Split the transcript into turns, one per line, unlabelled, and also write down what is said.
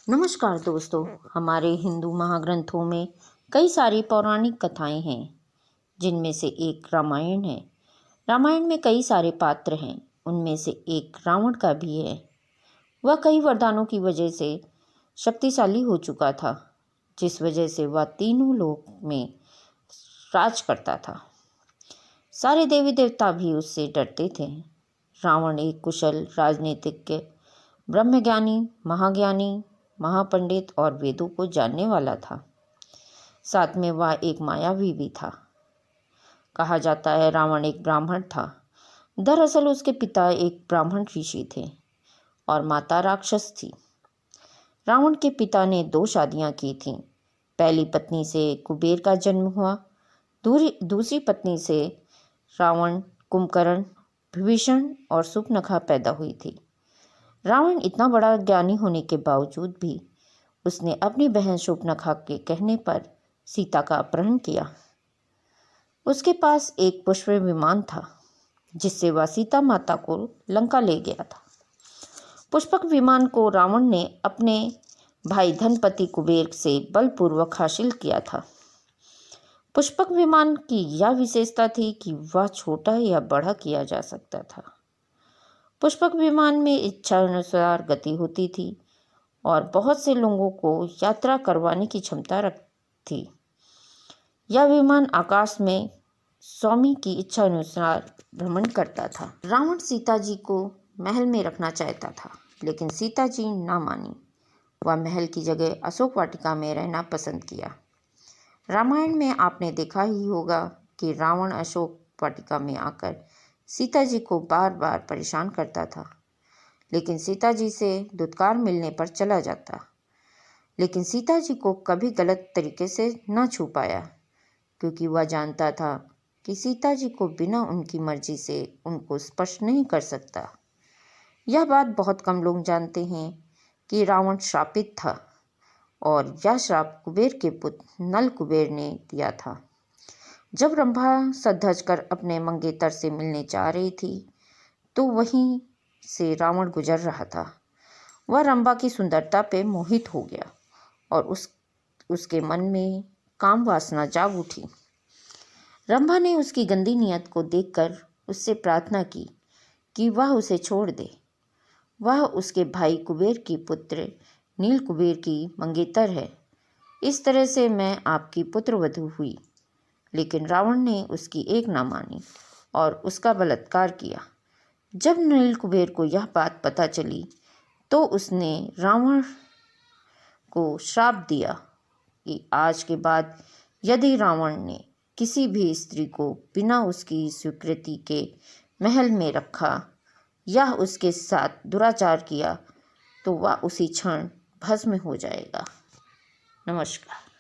नमस्कार दोस्तों, हमारे हिंदू महाग्रंथों में कई सारी पौराणिक कथाएं हैं, जिनमें से एक रामायण है। रामायण में कई सारे पात्र हैं, उनमें से एक रावण का भी है। वह कई वरदानों की वजह से शक्तिशाली हो चुका था, जिस वजह से वह तीनों लोक में राज करता था। सारे देवी देवता भी उससे डरते थे। रावण एक कुशल राजनीतिज्ञ, ब्रह्मज्ञानी, महाज्ञानी, महापंडित और वेदों को जानने वाला था। साथ में वह एक मायावी भी था। कहा जाता है रावण एक ब्राह्मण था। दरअसल उसके पिता एक ब्राह्मण ऋषि थे और माता राक्षस थी। रावण के पिता ने 2 शादियां की थीं। पहली पत्नी से कुबेर का जन्म हुआ। दूसरी पत्नी से रावण, कुंभकर्ण, विभीषण और सुपनखा पैदा हुई थी। रावण इतना बड़ा ज्ञानी होने के बावजूद भी उसने अपनी बहन शूर्पणखा के कहने पर सीता का अपहरण किया। उसके पास एक पुष्प विमान था, जिससे वह सीता माता को लंका ले गया था। पुष्पक विमान को रावण ने अपने भाई धनपति कुबेर से बलपूर्वक हासिल किया था। पुष्पक विमान की यह विशेषता थी कि वह छोटा या बड़ा किया जा सकता था। पुष्पक विमान में इच्छा अनुसार गति होती थी और बहुत से लोगों को यात्रा करवाने की क्षमता थी। यह विमान आकाश में स्वामी की इच्छा अनुसार भ्रमण करता था। रावण सीता जी को महल में रखना चाहता था, लेकिन सीता जी ना मानी। वह महल की जगह अशोक वाटिका में रहना पसंद किया। रामायण में आपने देखा ही होगा कि रावण अशोक वाटिका में आकर सीता जी को बार बार परेशान करता था, लेकिन सीता जी से दुत्कार मिलने पर चला जाता। लेकिन सीता जी को कभी गलत तरीके से न छू पाया, क्योंकि वह जानता था कि सीता जी को बिना उनकी मर्जी से उनको स्पर्श नहीं कर सकता। यह बात बहुत कम लोग जानते हैं कि रावण श्रापित था और यह श्राप कुबेर के पुत्र नल कुबेर ने दिया था। जब रंभा सज-धज कर अपने मंगेतर से मिलने जा रही थी, तो वहीं से रावण गुजर रहा था। वह रंभा की सुंदरता पे मोहित हो गया और उसके मन में काम वासना जाग उठी। रंभा ने उसकी गंदी नीयत को देखकर उससे प्रार्थना की कि वह उसे छोड़ दे। वह उसके भाई कुबेर की पुत्र नील कुबेर की मंगेतर है। इस तरह से मैं आपकी पुत्रवधू हुई। लेकिन रावण ने उसकी एक ना मानी और उसका बलात्कार किया। जब नील कुबेर को यह बात पता चली, तो उसने रावण को श्राप दिया कि आज के बाद यदि रावण ने किसी भी स्त्री को बिना उसकी स्वीकृति के महल में रखा या उसके साथ दुराचार किया, तो वह उसी क्षण भस्म हो जाएगा। नमस्कार।